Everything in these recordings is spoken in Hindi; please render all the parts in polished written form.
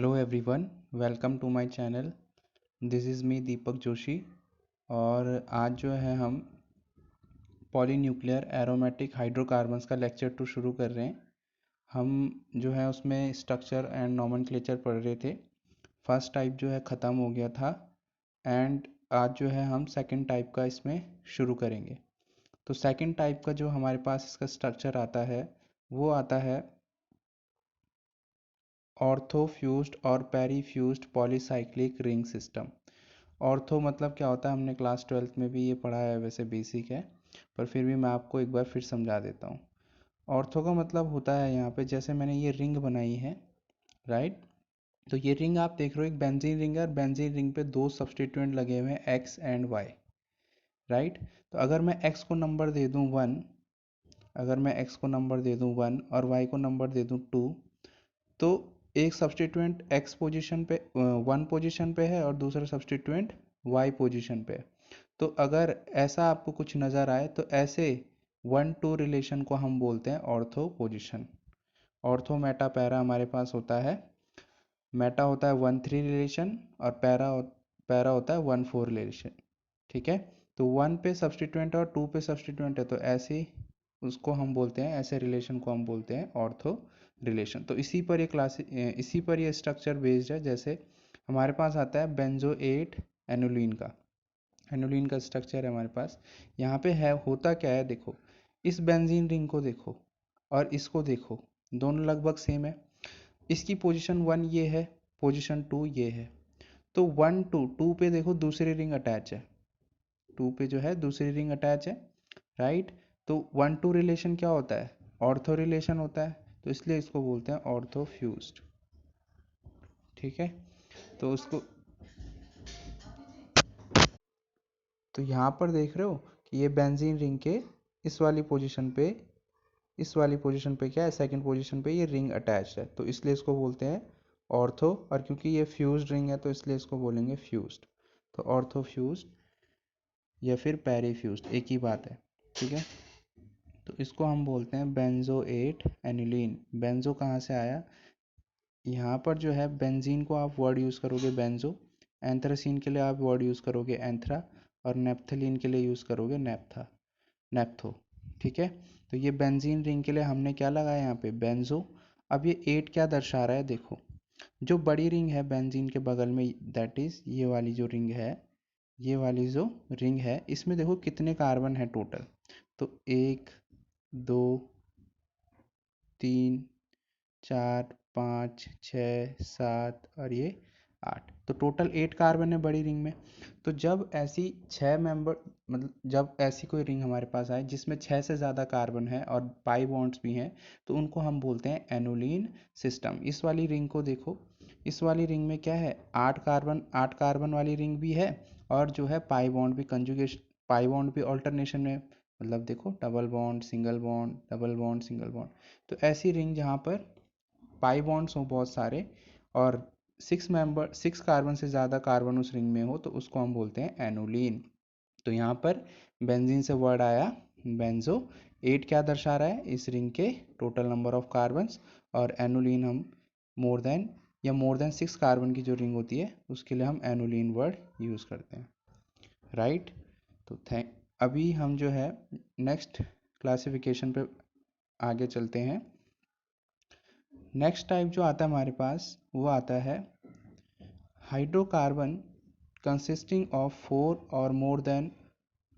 Hello everyone, welcome to my channel. This is me Deepak Joshi. और आज जो है हम पॉलीन्यूक्लियर एरोमेटिक हाइड्रोकार्बन्स का लेक्चर 2 शुरू कर रहे हैं। हम जो है उसमें स्ट्रक्चर एंड नॉमेनक्लेचर पढ़ रहे थे। फर्स्ट टाइप जो है ख़त्म हो गया था एंड आज जो है हम सेकंड टाइप का इसमें शुरू करेंगे। तो सेकंड टाइप का जो हमारे पास इसका स्ट्रक्चर आता है वो आता है ऑर्थोफ्यूज्ड और पेरीफ्यूज्ड पॉलीसाइक्लिक रिंग सिस्टम। ऑर्थो मतलब क्या होता है, हमने क्लास 12th में भी ये पढ़ा है, वैसे बेसिक है पर फिर भी मैं आपको एक बार फिर समझा देता हूँ। ऑर्थो का मतलब होता है यहाँ पे, जैसे मैंने ये रिंग बनाई है, राइट। तो ये रिंग आप देख रहे हो एक बेंजीन रिंग है और बेंजीन रिंग पे दो सब्स्टिट्यूएंट लगे हुए हैं एक्स एंड वाई, राइट। तो अगर मैं एक्स को नंबर दे दूँ 1, अगर मैं एक्स को नंबर दे दूँ 1 और वाई को नंबर दे दूँ 2, तो एक सब्स्टिट्यूएंट एक्स पोजीशन पे 1 पोजीशन पे है और दूसरा सब्स्टिट्यूएंट वाई पोजीशन पे है। तो अगर ऐसा आपको कुछ नज़र आए तो ऐसे 1-2 रिलेशन को हम बोलते हैं ortho position. Ortho Meta para हमारे पास होता है। मेटा होता है 1-3 रिलेशन और पैरा होता है 1-4 रिलेशन, ठीक है। तो 1 पे सब्स्टिट्यूएंट और 2 पे सब्स्टिट्यूएंट है, तो ऐसे उसको हम बोलते हैं, ऐसे रिलेशन को हम बोलते हैं ऑर्थो रिलेशन। तो इसी पर ये स्ट्रक्चर बेस्ड है। जैसे हमारे पास आता है बेंजोएट एनुलिन का, एनुलिन का स्ट्रक्चर है हमारे पास। यहाँ पे है, होता क्या है देखो, इस बेंजीन रिंग को देखो और इसको देखो, दोनों लगभग सेम है। इसकी पोजीशन 1 ये है, पोजीशन 2 ये है। तो 1-2 पे देखो दूसरी रिंग अटैच है, 2 पे जो है दूसरी रिंग अटैच है, राइट। तो 1-2 रिलेशन क्या होता है, ऑर्थो रिलेशन होता है, तो इसलिए इसको बोलते हैं ऑर्थोफ्यूज्ड, ठीक है। तो उसको, तो यहाँ पर देख रहे हो कि ये बेंजीन रिंग के इस वाली पोजीशन पे, इस वाली पोजीशन पे क्या है, सेकंड पोजीशन पे ये रिंग अटैच है, तो इसलिए इसको बोलते हैं ऑर्थो। और क्योंकि ये फ्यूज्ड रिंग है तो इसलिए इसको बोलेंगे फ्यूज्ड। तो ऑर्थोफ्यूज्ड या फिर पेरीफ्यूज्ड एक ही बात है, ठीक है। तो इसको हम बोलते हैं बेंजोएट एनिलीन। बेंजो कहाँ से आया, यहाँ पर जो है बेंजीन को आप वर्ड यूज़ करोगे बेंजो, एंथ्रासीन के लिए आप वर्ड यूज़ करोगे एंथ्रा, और नेप्थलीन के लिए यूज़ करोगे नेप्था, नेप्थो, ठीक है। तो ये बेंजीन रिंग के लिए हमने क्या लगाया यहाँ पे, बेंजो। अब ये 8 क्या दर्शा रहा है देखो, जो बड़ी रिंग है बेंजीन के बगल में, दैट इज़ ये वाली जो रिंग है, ये वाली जो रिंग है, इसमें देखो कितने कार्बन है टोटल। तो 1 2 3 4 5 6 7 और ये 8, तो टोटल 8 कार्बन है बड़ी रिंग में। तो जब ऐसी 6 मेंबर, मतलब जब ऐसी कोई रिंग हमारे पास आए जिसमें 6 से ज़्यादा कार्बन है और पाई बॉन्ड्स भी हैं, तो उनको हम बोलते हैं एनुलीन सिस्टम। इस वाली रिंग को देखो, इस वाली रिंग में क्या है, 8 कार्बन वाली रिंग भी है और जो है पाई बॉन्ड भी कंजुगेशन, पाई बॉन्ड भी ऑल्टरनेशन में, मतलब देखो double bond single bond, double bond single bond. तो ऐसी रिंग जहाँ पर पाई बॉन्ड्स हो बहुत सारे और 6 कार्बन से ज़्यादा कार्बन उस रिंग में हो, तो उसको हम बोलते हैं एनुलीन। तो यहाँ पर बेंजीन से वर्ड आया बेंजो। 8 क्या दर्शा रहा है, इस रिंग के टोटल नंबर ऑफ कार्बन्स, और एनुलीन हम मोर देन 6 कार्बन की जो रिंग होती है उसके लिए हम एनुलीन वर्ड यूज़ करते हैं, राइट। तो अभी हम जो है नेक्स्ट क्लासिफिकेशन पे आगे चलते हैं। नेक्स्ट टाइप जो आता है हमारे पास वो आता है हाइड्रोकार्बन कंसिस्टिंग ऑफ 4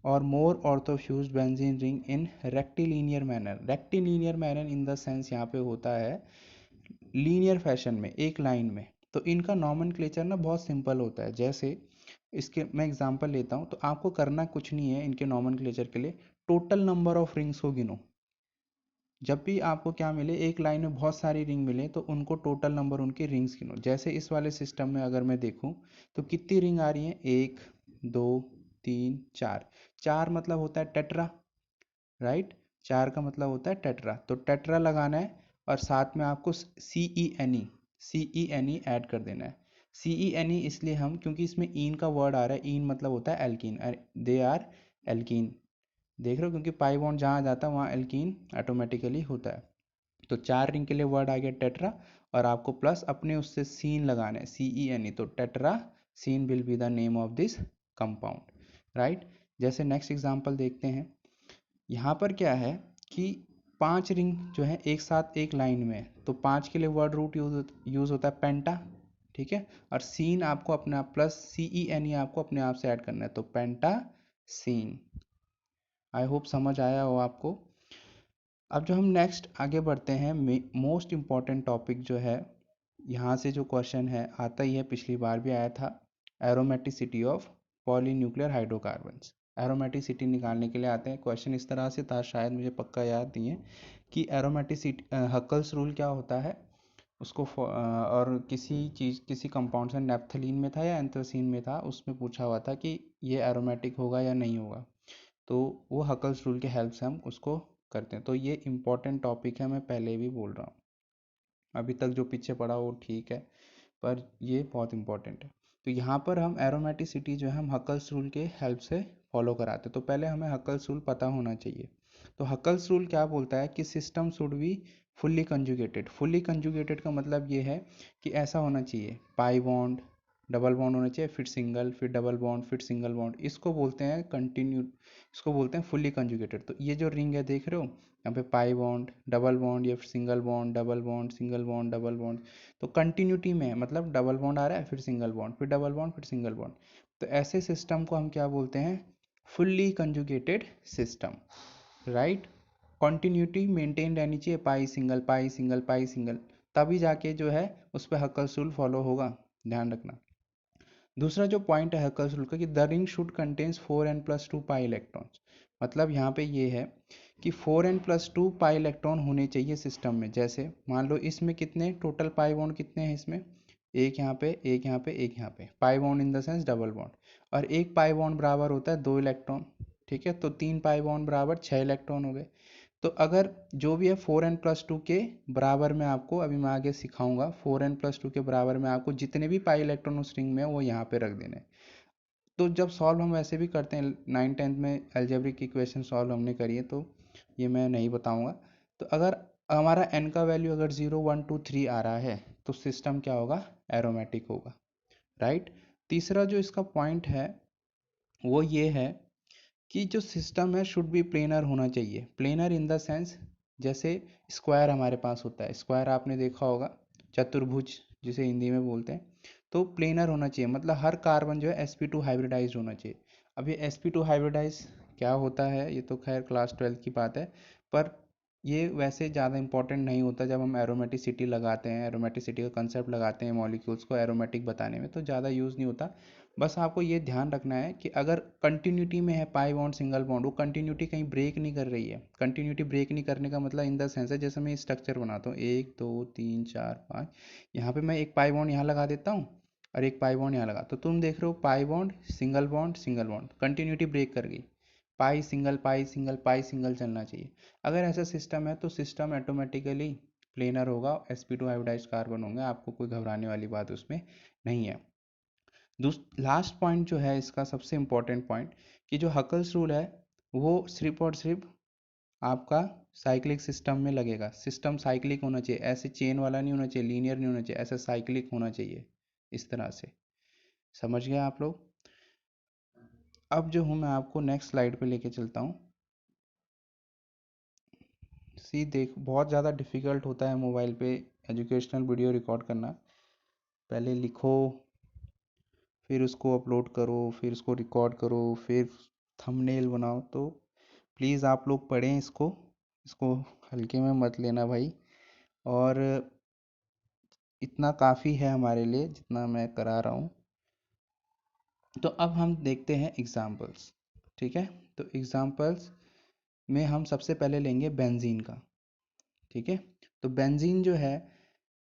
और more orthofused benzene ring in rectilinear manner. Rectilinear manner in the sense यहाँ पे होता है लीनियर फैशन में, एक लाइन में। तो इनका नॉमेनक्लेचर ना बहुत सिंपल होता है। जैसे इसके मैं एग्जांपल लेता हूँ, तो आपको करना कुछ नहीं है इनके नॉमेनक्लेचर के लिए, टोटल नंबर ऑफ रिंग्स को गिनो। जब भी आपको क्या मिले, एक लाइन में बहुत सारी रिंग मिले, तो उनको टोटल नंबर उनकी रिंग्स गिनो। जैसे इस वाले सिस्टम में अगर मैं देखूं तो कितनी रिंग आ रही हैं, 1 2 3 4। 4 मतलब होता है टेट्रा, राइट। 4 का मतलब होता है टेट्रा, तो टेट्रा लगाना है और साथ में आपको सी ई एन ई ऐड कर देना है। सी ई एन ई इसलिए हम, क्योंकि इसमें ईन का वर्ड आ रहा है, ईन मतलब होता है एल्कीन, दे आर एल्कीन, देख रहे हो, क्योंकि पाई बॉन्ड जहाँ जाता है वहाँ एल्कीन ऑटोमेटिकली होता है। तो 4 रिंग के लिए वर्ड आ गया टेट्रा, और आपको प्लस अपने उससे सीन लगाना है, CENE, तो tetracene will be the name of this compound, right. जैसे नेक्स्ट एग्जांपल देखते हैं। यहाँ पर क्या है कि 5 रिंग जो है एक साथ एक लाइन में है, तो 5 के लिए वर्ड रूट यूज होता है पेंटा, ठीक है। और सीन आपको अपने आप प्लस CENE आपको अपने आप से ऐड करना है, तो पेंटा सीन। आई होप समझ आया हो आपको। अब जो हम नेक्स्ट आगे बढ़ते हैं, मोस्ट इम्पॉर्टेंट टॉपिक जो है, यहाँ से जो क्वेश्चन है आता ही है, पिछली बार भी आया था, aromaticity of polynuclear hydrocarbons. Aromaticity निकालने के लिए आते हैं, क्वेश्चन इस तरह से था, शायद मुझे पक्का याद नहीं है कि एरोमेटिसिटी हकल्स रूल क्या होता है उसको और किसी कंपाउंड से नेप्थलीन में था या एंथ्रासीन में था, उसमें पूछा हुआ था कि ये एरोमेटिक होगा या नहीं होगा, तो वो हकल्स रूल के हेल्प से हम उसको करते हैं। तो ये इम्पॉर्टेंट टॉपिक है, मैं पहले भी बोल रहा हूँ, अभी तक जो पीछे पड़ा वो ठीक है, पर ये बहुत इंपॉर्टेंट है। तो यहाँ पर हम एरोमेटिसिटी जो है हम हकल्स रूल के हेल्प से फॉलो कराते हैं। तो पहले हमें हकल्स रूल पता होना चाहिए। तो हकल्स रूल क्या बोलता है कि system should be fully conjugated. Fully conjugated का मतलब ये है कि ऐसा होना चाहिए, पाई बॉन्ड, डबल बॉन्ड होना चाहिए, फिर सिंगल, फिर डबल बॉन्ड, फिर सिंगल बॉन्ड, इसको बोलते हैं कंटिन्यू, इसको बोलते हैं फुल्ली कंजुगेटेड। तो ये जो रिंग है देख रहे हो, यहाँ पे पाई बॉन्ड, डबल बॉन्ड, या फिर single bond, double bond, single bond, double bond, तो कंटिन्यूटी में है, मतलब डबल बॉन्ड आ रहा है, फिर सिंगल बॉन्ड, फिर डबल बॉन्ड, फिर सिंगल बॉन्ड। तो ऐसे सिस्टम को हम क्या बोलते हैं, fully conjugated system, right. Continuity maintain रहनी चाहिए, पाई single, pi single, pi single, तभी जाके जो है उस पर हक्कस रूल फॉलो होगा, ध्यान रखना। दूसरा जो पॉइंट है हक्कस रूल का कि the ring should contains 4n+2 pi electrons. मतलब यहाँ पे ये है कि 4n+2 पाई इलेक्ट्रॉन होने चाहिए सिस्टम में। जैसे मान लो इसमें कितने टोटल पाई बॉन्ड कितने हैं, इसमें एक यहाँ पे, एक यहाँ पे, एक यहाँ पे, pi bond in the sense double bond. और एक पाई बॉन्ड बराबर होता है 2 इलेक्ट्रॉन, ठीक है। तो 3 पाई बॉन्ड बराबर 6 इलेक्ट्रॉन हो गए। तो अगर जो भी है 4n+2 के बराबर में, आपको अभी मैं आगे सिखाऊंगा, 4n+2 के बराबर में आपको जितने भी पाई इलेक्ट्रॉन उस रिंग में है वो यहाँ पे रख देने। तो जब सॉल्व हम वैसे भी करते हैं, 9th 10th में अलजेब्रिक इक्वेशन सॉल्व हमने करी है, तो ये मैं नहीं बताऊंगा। तो अगर हमारा n का वैल्यू अगर 0 1 2 3 आ रहा है, तो सिस्टम क्या होगा, एरोमेटिक होगा, राइट। तीसरा जो इसका पॉइंट है वो ये है कि जो सिस्टम है शुड बी प्लेनर होना चाहिए। प्लेनर इन द सेंस, जैसे स्क्वायर हमारे पास होता है, स्क्वायर आपने देखा होगा, चतुर्भुज जिसे हिंदी में बोलते हैं, तो प्लेनर होना चाहिए, मतलब हर कार्बन जो है sp2 हाइब्रिडाइज होना चाहिए। अब ये sp2 हाइब्रिडाइज क्या होता है, ये तो खैर क्लास 12 की बात है, पर ये वैसे ज़्यादा इंपॉर्टेंट नहीं होता। जब हम एरोमेटिसिटी लगाते हैं, एरोमेटिसिटी का कंसेप्ट लगाते हैं मॉलिक्यूल्स को एरोमेटिक बताने में, तो ज़्यादा यूज़ नहीं होता। बस आपको ये ध्यान रखना है कि अगर कंटिन्यूटी में है पाई बॉन्ड सिंगल बॉन्ड, वो कंटिन्यूटी कहीं ब्रेक नहीं कर रही है। कंटिन्यूटी ब्रेक नहीं करने का मतलब इन द सेंस है, जैसे मैं स्ट्रक्चर बनाता हूँ 1 2 3 4 5, यहाँ पे मैं एक पाई बॉन्ड यहाँ लगा देता हूँ और एक पाई बॉन्ड यहाँ लगा, तो तुम देख रहे हो pi bond single bond single bond, continuity break कर गई, pi single pi single pi single चलना चाहिए। अगर ऐसा सिस्टम है तो सिस्टम ऑटोमेटिकली प्लेनर होगा, sp2 हाइब्रिडाइज्ड कार्बन होंगे, आपको कोई घबराने वाली बात उसमें नहीं है। लास्ट पॉइंट जो है इसका सबसे इम्पोर्टेंट पॉइंट, कि जो हकल्स रूल है वो सिर्फ और सिर्फ आपका साइक्लिक सिस्टम में लगेगा। सिस्टम साइक्लिक होना चाहिए, ऐसे चेन वाला नहीं होना चाहिए, लीनियर नहीं होना चाहिए, ऐसा साइक्लिक होना चाहिए, इस तरह से। समझ गए आप लोग। अब जो हूँ मैं आपको नेक्स्ट स्लाइड पे लेके चलता हूँ। सी देख, बहुत ज़्यादा डिफ़िकल्ट होता है मोबाइल पे एजुकेशनल वीडियो रिकॉर्ड करना। पहले लिखो, फिर उसको अपलोड करो, फिर उसको रिकॉर्ड करो, फिर थंबनेल बनाओ। तो प्लीज़ आप लोग पढ़ें इसको, इसको हल्के में मत लेना भाई। और इतना काफ़ी है हमारे लिए जितना मैं करा रहा हूँ। तो अब हम देखते हैं एग्जाम्पल्स, ठीक है। तो एग्जाम्पल्स में हम सबसे पहले लेंगे बेंजीन का, ठीक है। तो बेंजीन जो है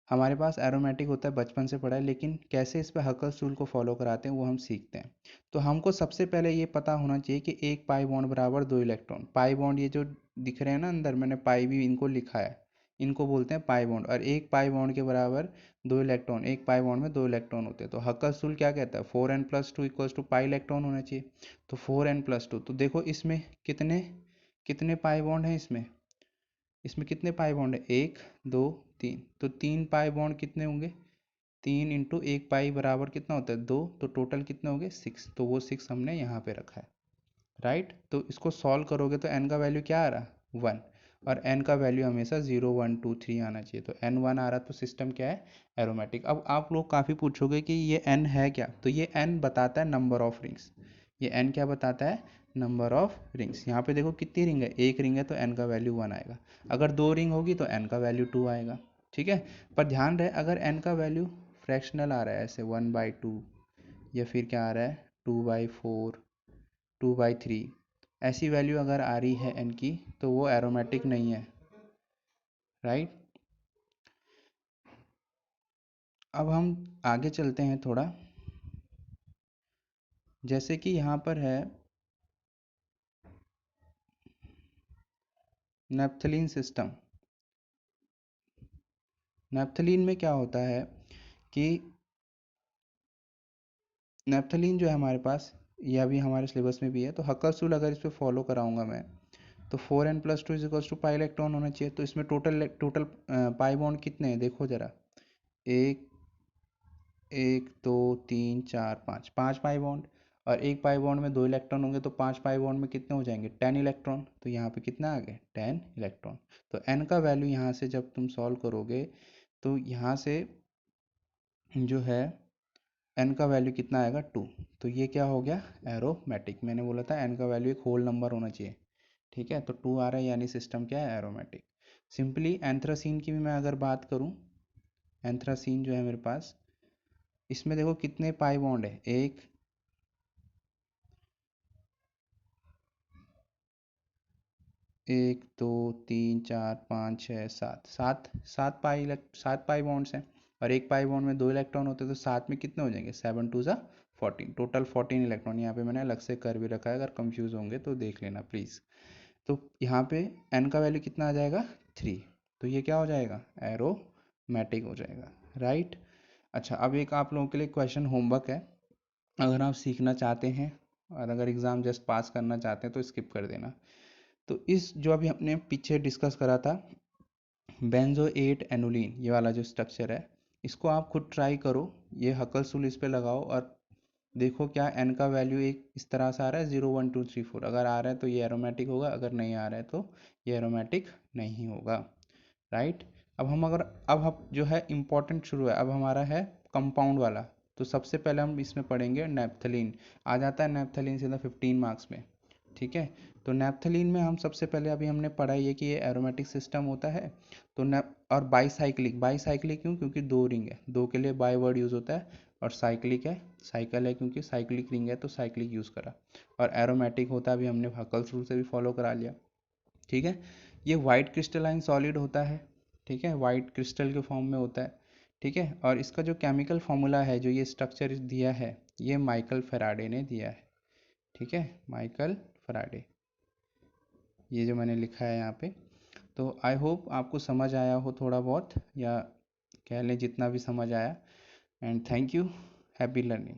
हमारे पास एरोमेटिक होता है, बचपन से पढ़ा है, लेकिन कैसे इस पे हकल्स रूल को फॉलो कराते हैं वो हम सीखते हैं। तो हमको सबसे पहले ये पता होना चाहिए कि एक पाई बॉन्ड बराबर 2 इलेक्ट्रॉन। पाई बॉन्ड ये जो दिख रहे हैं ना अंदर, मैंने पाई भी इनको लिखा है, इनको बोलते हैं पाई बॉन्ड। और एक पाई बॉन्ड के बराबर 2 इलेक्ट्रॉन, एक पाई बॉन्ड में 2 इलेक्ट्रॉन होते हैं। तो हकल्स रूल क्या कहता है, 4n+2 equals to pi electron होना चाहिए। तो 4n+2, तो देखो इसमें कितने कितने पाई बॉन्ड हैं, इसमें इसमें कितने पाई बॉन्ड है, 1 2 3, तो 3 पाई बॉन्ड कितने होंगे, 3 इंटू 1 पाई बराबर कितना होता है 2, तो टोटल कितने होंगे 6, तो वो 6 हमने यहाँ पे रखा है, राइट। तो इसको सॉल्व करोगे तो n का वैल्यू क्या आ रहा 1, और n का वैल्यू हमेशा 0 1 2 3 आना चाहिए, तो n 1 आ रहा तो सिस्टम क्या है एरोमेटिक। अब आप लोग काफ़ी पूछोगे कि ये n है क्या, तो ये n बताता है नंबर ऑफ रिंग्स, ये n क्या बताता है नंबर ऑफ रिंग्स। यहाँ पे देखो कितनी रिंग है, एक रिंग है तो n का वैल्यू 1 आएगा, अगर 2 रिंग होगी तो n का वैल्यू 2 आएगा, ठीक है। पर ध्यान रहे अगर n का वैल्यू फ्रैक्शनल आ रहा है ऐसे 1/2 या फिर क्या आ रहा है 2/4 2/3, ऐसी वैल्यू अगर आ रही है n की तो वो एरोमेटिक नहीं है, राइट। अब हम आगे चलते हैं थोड़ा, जैसे कि यहाँ पर है नेप्थलीन सिस्टम। नेप्थलीन में क्या होता है कि नेप्थलीन जो है हमारे पास, यह भी हमारे सिलेबस में भी है, तो हक्करसूल अगर इस पर फॉलो कराऊंगा मैं तो 4n+2 इज पाई इलेक्ट्रॉन होना चाहिए, तो इसमें टोटल टोटल पाई बॉन्ड कितने हैं देखो जरा, एक एक दो तीन चार पाँच, पाँच पाई बॉन्ड, और एक पाई बॉन्ड में 2 इलेक्ट्रॉन होंगे तो 5 पाई बॉन्ड में कितने हो जाएंगे 10 इलेक्ट्रॉन, तो यहाँ पे कितना आ गए 10 इलेक्ट्रॉन। तो n का वैल्यू यहाँ से जब तुम सॉल्व करोगे तो यहाँ से जो है n का वैल्यू कितना आएगा 2, तो ये क्या हो गया एरोमेटिक। मैंने बोला था n का वैल्यू एक होल नंबर होना चाहिए, ठीक है, तो 2 आ रहा है यानी सिस्टम क्या है एरोमेटिक। सिंपली एंथ्रासीन की भी मैं अगर बात करूँ, एंथ्रासीन जो है मेरे पास, इसमें देखो कितने पाई बॉन्ड है, एक एक दो तीन चार पाँच छः सात, सात सात पाई बॉन्ड्स हैं, और एक पाई बॉन्ड में 2 इलेक्ट्रॉन होते हैं, तो सात में कितने हो जाएंगे 7 2 ज़ा 14, टोटल 14 इलेक्ट्रॉन। यहाँ पे मैंने अलग से कर भी रखा है, अगर कंफ्यूज होंगे तो देख लेना प्लीज़। तो यहाँ पे n का वैल्यू कितना आ जाएगा 3, तो ये क्या हो जाएगा एरोमेटिक हो जाएगा, राइट। अच्छा, अब एक आप लोगों के लिए क्वेश्चन होमवर्क है, अगर आप सीखना चाहते हैं और अगर एग्ज़ाम जस्ट पास करना चाहते हैं तो स्किप कर देना। तो इस जो अभी हमने पीछे डिस्कस करा था बेंजोएट एनुलिन, ये वाला जो स्ट्रक्चर है, इसको आप खुद ट्राई करो, ये हकलसुल इस पे लगाओ और देखो क्या n का वैल्यू एक इस तरह से आ रहा है 0 1 2 3 4, अगर आ रहा है तो ये एरोमेटिक होगा, अगर नहीं आ रहा है तो ये एरोमेटिक नहीं होगा, राइट। अब हम जो है इम्पोर्टेंट शुरू है, अब हमारा है कंपाउंड वाला। तो सबसे पहले हम इसमें पढ़ेंगे नेप्थलीन, आ जाता है नेप्थलीन सीधा 15 मार्क्स में, ठीक है। तो नेप्थलीन में हम सबसे पहले अभी हमने पढ़ा ये कि ये एरोमेटिक सिस्टम होता है, तो और बाईसाइक्लिक, बाईसाइक्लिक क्यों, क्योंकि 2 रिंग है, 2 के लिए बाई वर्ड यूज़ होता है, और साइक्लिक है, साइकिल है क्योंकि साइक्लिक रिंग है तो साइक्लिक यूज़ करा, और एरोमेटिक होता है अभी हमने हकल्स रूल से भी फॉलो करा लिया, ठीक है। ये वाइट क्रिस्टलाइन सॉलिड होता है, ठीक है, वाइट क्रिस्टल के फॉर्म में होता है, ठीक है। और इसका जो केमिकल फॉर्मूला है, जो ये स्ट्रक्चर दिया है, ये माइकल फेराडे ने दिया है, ठीक है, माइकल फेराडे, ये जो मैंने लिखा है यहाँ पे। तो आई होप आपको समझ आया हो थोड़ा बहुत, या कह लें जितना भी समझ आया, and thank you, happy learning.